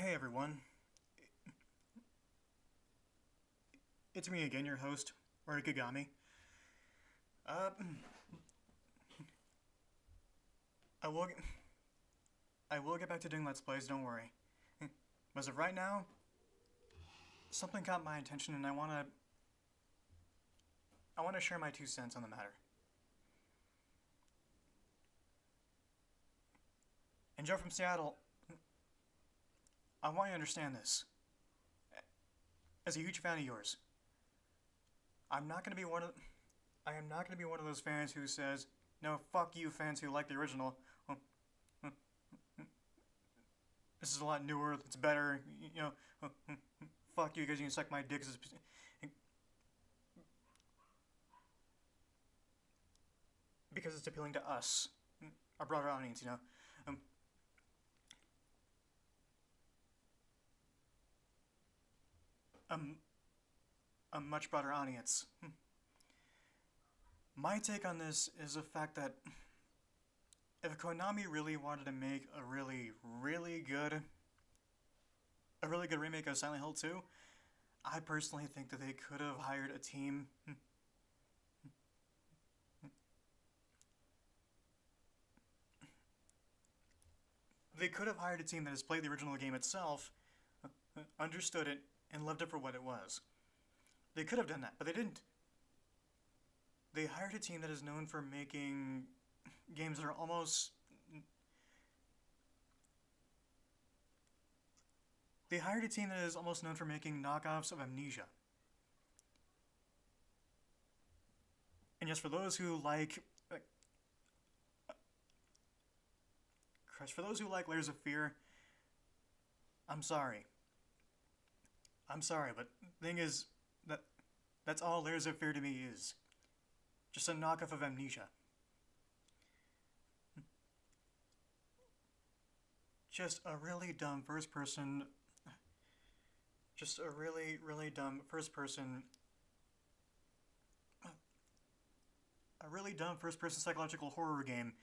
Hey everyone, it's me again, your host, Orikigami. Uh, I will, I will get back to doing Let's Plays, don't worry. But as of right now, something caught my attention and I wanna share my 2 cents on the matter. And Joe from Seattle, I want you to understand this. As a huge fan of yours, I'm not gonna be one of, I am not gonna be one of those fans who says, no, fuck you fans who like the original. This is a lot newer, it's better, fuck you guys, you can suck my dick. Because it's appealing to us, our broader audience. Um, um, a much broader audience. My take on this is the fact that if Konami really wanted to make a really good remake of Silent Hill 2, I personally think that they could have hired a team. They could have hired a team that has played the original game itself, understood it, and loved it for what it was. They could have done that, but they didn't. They hired a team that is known for making games that are almost. They hired a team that is almost known for making knockoffs of Amnesia. And yes, for those who like. Christ, for those who like Layers of Fear, I'm sorry. I'm sorry, but the thing is, that's all Layers of Fear to me is. Just a knockoff of Amnesia. Just a really dumb first person. Just a really dumb first person. A really dumb first person psychological horror game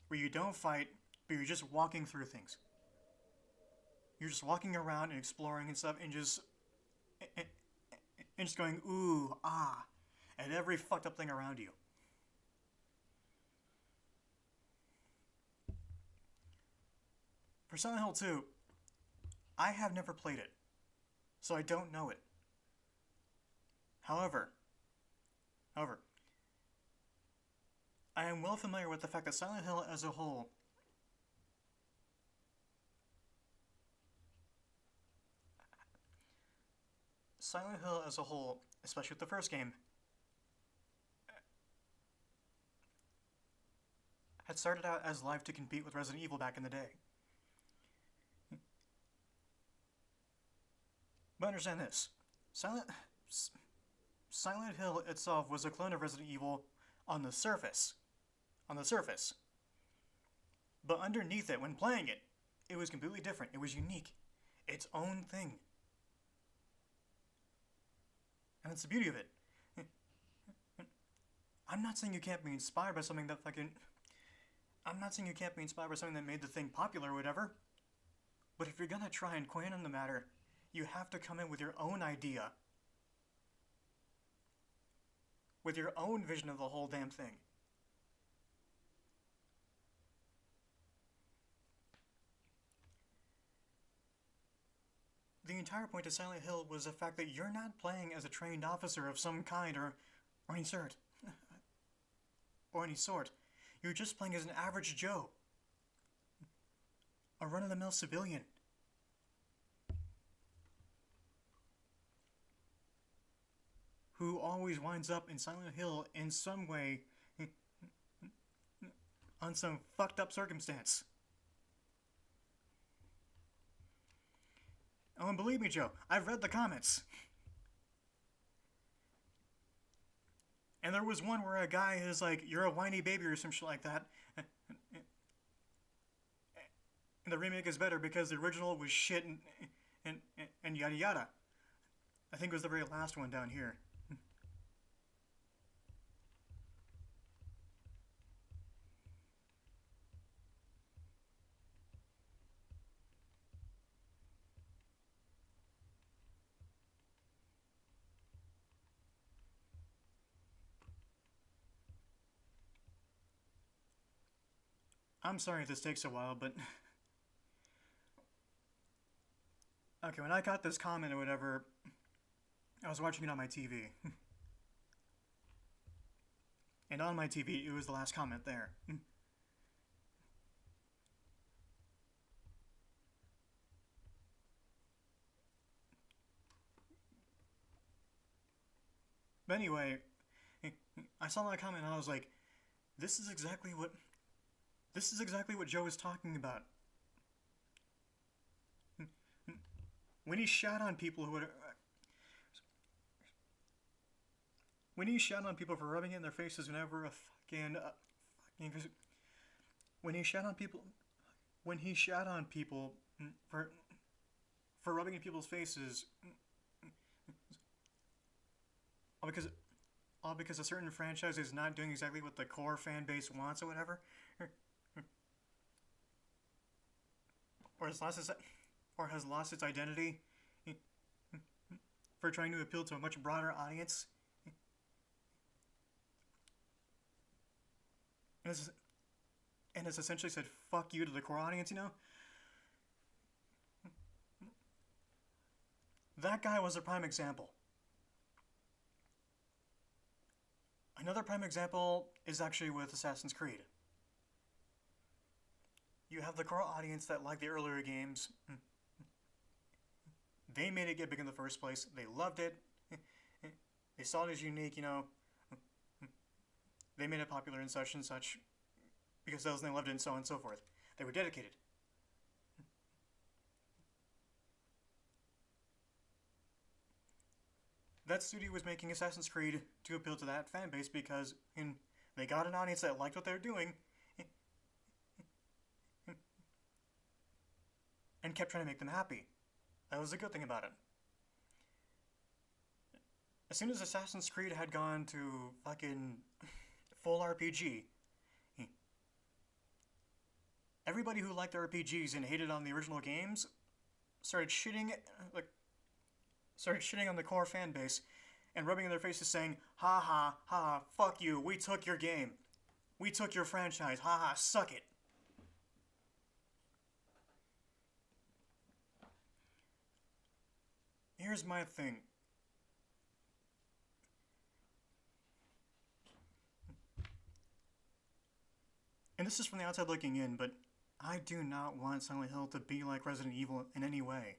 where you don't fight, but you're just walking through things. You're just walking around and exploring and stuff, and just going ooh ah at every fucked up thing around you. For Silent Hill 2, I have never played it, so I don't know it. However, however, I am well familiar with the fact that Silent Hill as a whole, especially with the first game, had started out as live to compete with Resident Evil back in the day. But understand this: Silent Silent Hill itself was a clone of Resident Evil on the surface. On the surface. But underneath it, when playing it, it was completely different. It was unique. Its own thing. And that's the beauty of it. I'm not saying you can't be inspired by something that fucking. I'm not saying you can't be inspired by something that made the thing popular or whatever. But if you're gonna try and coin on the matter, you have to come in with your own idea. With your own vision of the whole damn thing. The entire point of Silent Hill was the fact that you're not playing as a trained officer of some kind or any sort. Or any sort. You're just playing as an average Joe. A run-of-the-mill civilian. Who always winds up in Silent Hill in some way on some fucked up circumstance. Oh, and believe me, Joe, I've read the comments. And there was one where a guy is like, you're a whiny baby or some shit like that. And the remake is better because the original was shit and yada yada. I think it was the very last one down here. I'm sorry if this takes a while, but okay, when I got this comment or whatever, I was watching it on my TV. And on my TV, it was the last comment there. But anyway, I saw that comment and I was like, this is exactly what Joe was talking about. When he shat on people who would when he shat on people for rubbing it in their faces whenever a when he shat on people for rubbing in people's faces all because a certain franchise is not doing exactly what the core fan base wants or whatever, or has lost its identity for trying to appeal to a much broader audience. And it's essentially said fuck you to the core audience, you know? That guy was a prime example. Another prime example is actually with Assassin's Creed. You have the core audience that like the earlier games. They made it get big in the first place. They loved it. They saw it as unique, you know. They made it popular and such because those they loved it and so on and so forth. They were dedicated. That studio was making Assassin's Creed to appeal to that fan base because they got an audience that liked what they were doing and kept trying to make them happy. That was a good thing about it. As soon as Assassin's Creed had gone to fucking full RPG, everybody who liked RPGs and hated on the original games started shitting on the core fan base and rubbing in their faces saying, ha ha ha, fuck you, we took your game. We took your franchise, ha ha, suck it. Here's my thing. And this is from the outside looking in, but I do not want Silent Hill to be like Resident Evil in any way.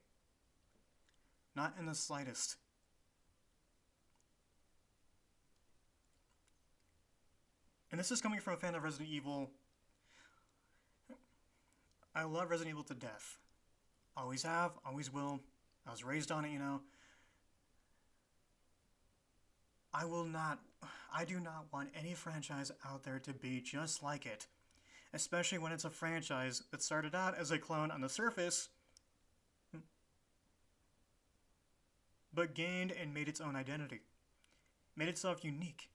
Not in the slightest. And this is coming from a fan of Resident Evil. I love Resident Evil to death. Always have, always will. I was raised on it, you know. I do not want any franchise out there to be just like it. Especially when it's a franchise that started out as a clone on the surface, but gained and made its own identity. Made itself unique.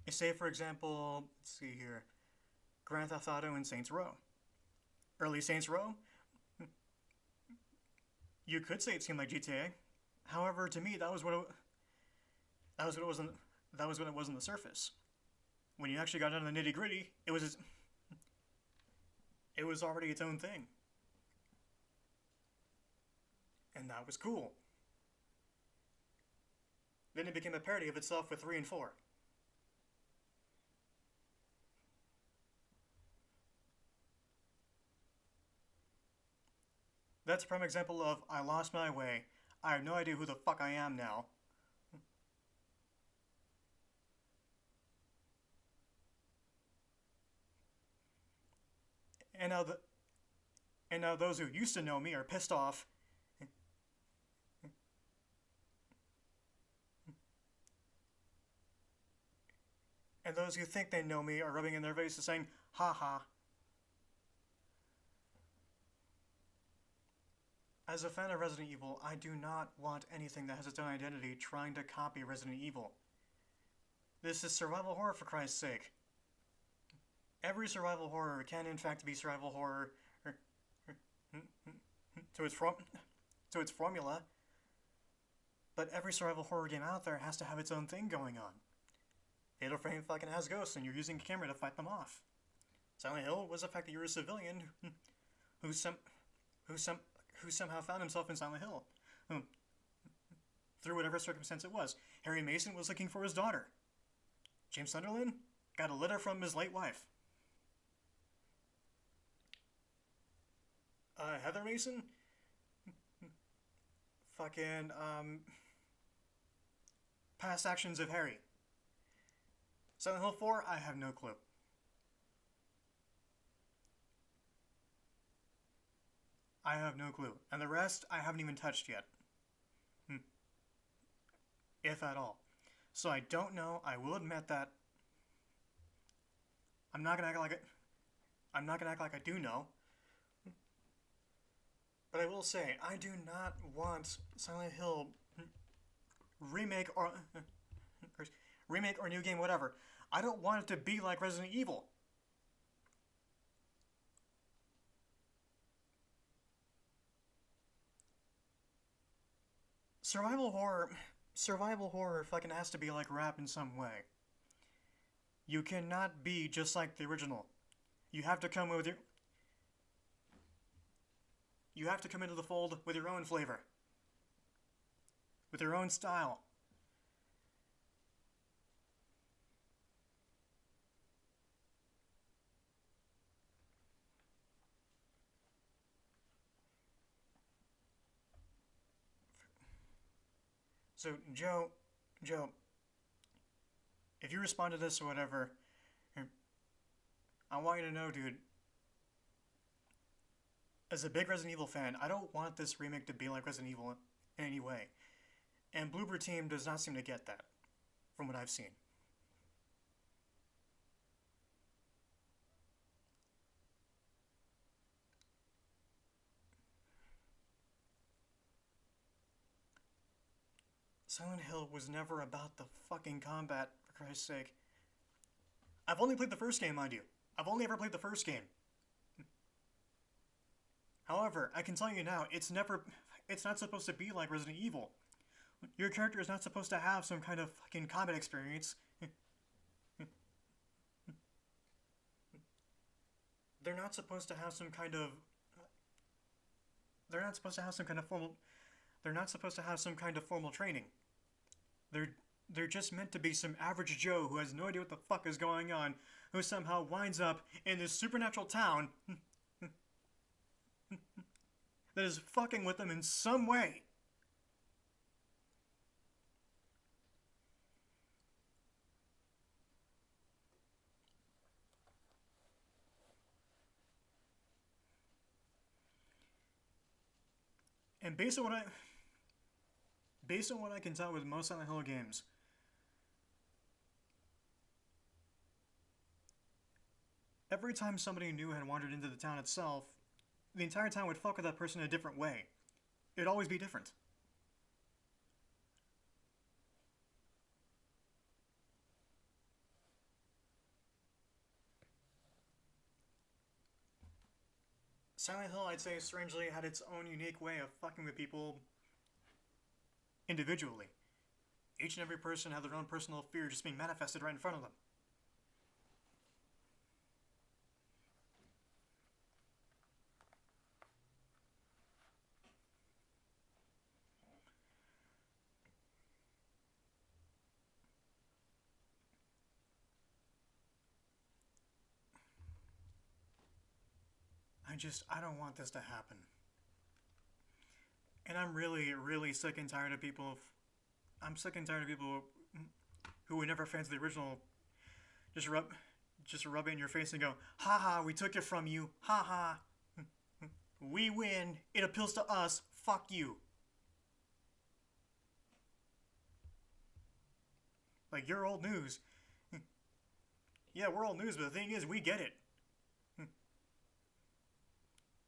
Say, for example, let's see here, Grand Theft Auto and Saints Row. Early Saints Row, you could say it seemed like GTA. However, to me, that was what it was on the surface. When you actually got down to the nitty gritty, it was already its own thing, and that was cool. Then it became a parody of itself with 3 and 4. That's a prime example of I lost my way. I have no idea who the fuck I am now. And now those who used to know me are pissed off. And those who think they know me are rubbing in their faces saying, ha ha. As a fan of Resident Evil, I do not want anything that has its own identity trying to copy Resident Evil. This is survival horror, for Christ's sake. Every survival horror can in fact be survival horror to its formula, but every survival horror game out there has to have its own thing going on. Fatal Frame fucking has ghosts, and you're using a camera to fight them off. Silent Hill was the fact that you're a civilian who some who some who somehow found himself in Silent Hill, through whatever circumstance it was. Harry Mason was looking for his daughter. James Sunderland got a letter from his late wife. Heather Mason, fucking past actions of Harry. Silent Hill 4, I have no clue. I have no clue. And the rest, I haven't even touched yet. If at all. So I don't know. I will admit that. I'm not gonna act like I do know. But I will say, I do not want Silent Hill remake or new game, whatever. I don't want it to be like Resident Evil. Survival horror fucking has to be like rap in some way. You cannot be just like the original. You have to come into the fold with your own flavor, with your own style. So, Joe, if you respond to this or whatever, I want you to know, dude, as a big Resident Evil fan, I don't want this remake to be like Resident Evil in any way. And Bloober Team does not seem to get that, from what I've seen. Silent Hill was never about the fucking combat, for Christ's sake. I've only played the first game, mind you. I've only ever played the first game. However, I can tell you now, it's not supposed to be like Resident Evil. Your character is not supposed to have some kind of fucking combat experience. They're not supposed to have some kind of formal training. They're just meant to be some average Joe who has no idea what the fuck is going on, who somehow winds up in this supernatural town that is fucking with them in some way. And based on what I can tell with most Silent Hill games, every time somebody new had wandered into the town itself, the entire town would fuck with that person in a different way. It'd always be different. Silent Hill, I'd say, strangely had its own unique way of fucking with people individually. Each and every person had their own personal fear just being manifested right in front of them. I don't want this to happen. And I'm really, really sick and tired of people. I'm sick and tired of people who were never fans of the original just rub it in your face and go, "Ha ha, we took it from you. Ha ha. We win. It appeals to us. Fuck you." Like, you're old news. Yeah, we're old news, but the thing is, we get it.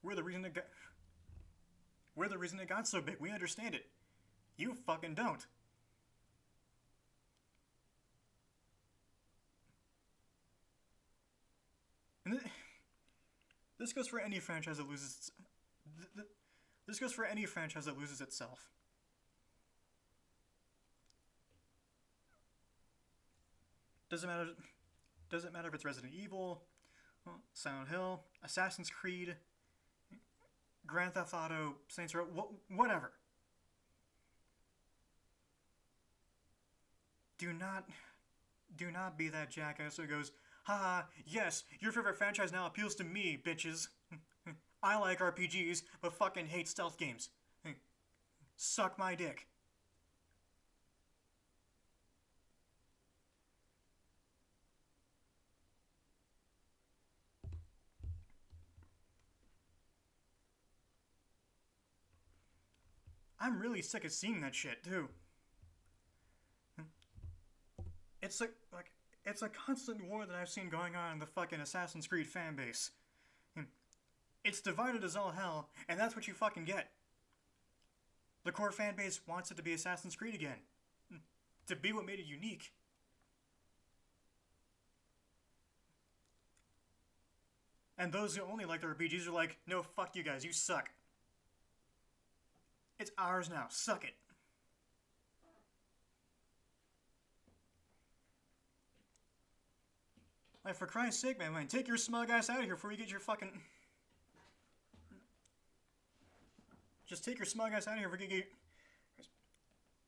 We're the reason it got so big. We understand it. You fucking don't. And this goes for any franchise that loses. This goes for any franchise that loses itself. Doesn't matter. Doesn't matter if it's Resident Evil, Silent Hill, Assassin's Creed, Grand Theft Auto, Saints Row, whatever. Do not be that jackass who goes, haha, yes, your favorite franchise now appeals to me, bitches. I like RPGs, but fucking hate stealth games. Suck my dick. I'm really sick of seeing that shit, too. It's it's a constant war that I've seen going on in the fucking Assassin's Creed fan base. It's divided as all hell, and that's what you fucking get. The core fan base wants it to be Assassin's Creed again. To be what made it unique. And those who only like the RPGs are like, no, fuck you guys, you suck. It's ours now, suck it. Like, for Christ's sake, man, take your smug ass out of here before you get your fucking... Just take your smug ass out of here before you get...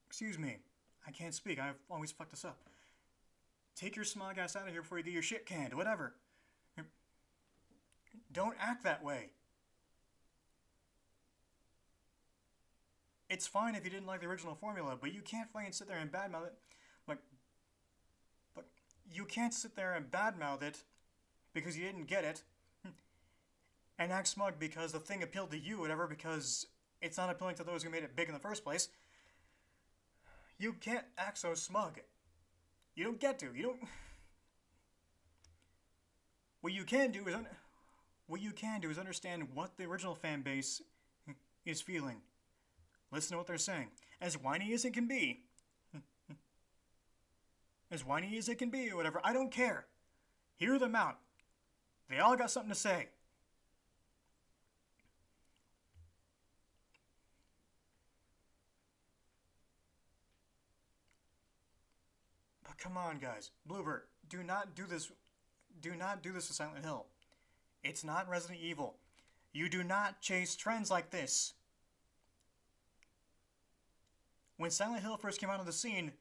Excuse me. I can't speak. I've always fucked this up. Take your smug ass out of here before you get your shit canned. Whatever. Don't act that way. It's fine if you didn't like the original formula, but you can't fucking sit there and badmouth it. Like... But you can't sit there and badmouth it because you didn't get it. And act smug because the thing appealed to you, whatever, because it's not appealing to those who made it big in the first place. You can't act so smug. You don't get to. You don't... What you can do is understand what the original fan base is feeling. Listen to what they're saying. As whiny as it can be. As whiny as it can be, or whatever. I don't care. Hear them out. They all got something to say. But come on, guys. Bluebird, do not do this. Do not do this to Silent Hill. It's not Resident Evil. You do not chase trends like this. When Silent Hill first came out on the scene,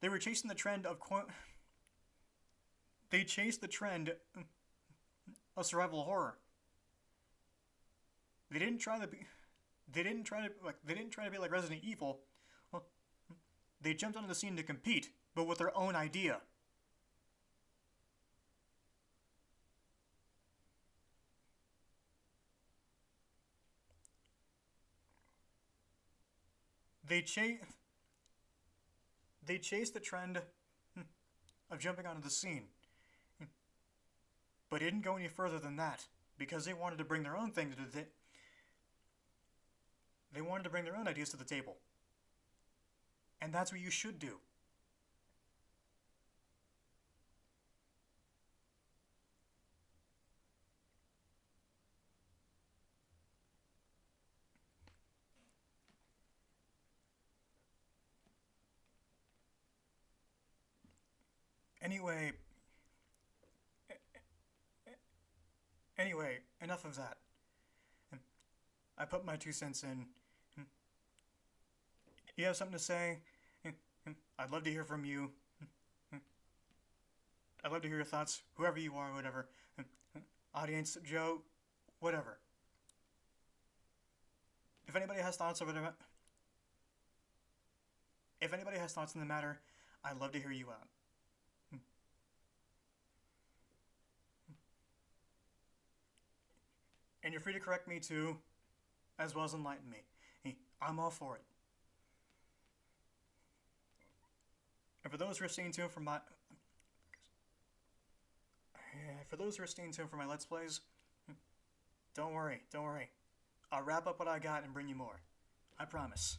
they were chasing the trend of... They chased the trend of survival horror. They didn't try to be like Resident Evil. Well, they jumped onto the scene to compete, but with their own idea. They chased the trend of jumping onto the scene, but didn't go any further than that because they wanted to bring their own thing to the. They wanted to bring their own ideas to the table, and that's what you should do. Anyway, enough of that. I put my 2 cents in. You have something to say? I'd love to hear from you. I'd love to hear your thoughts, whoever you are, whatever. Audience, Joe, whatever. If anybody has thoughts on the matter, I'd love to hear you out. And you're free to correct me too, as well as enlighten me. I'm all for it. And for those who are staying tuned for my Let's Plays, don't worry. I'll wrap up what I got and bring you more. I promise.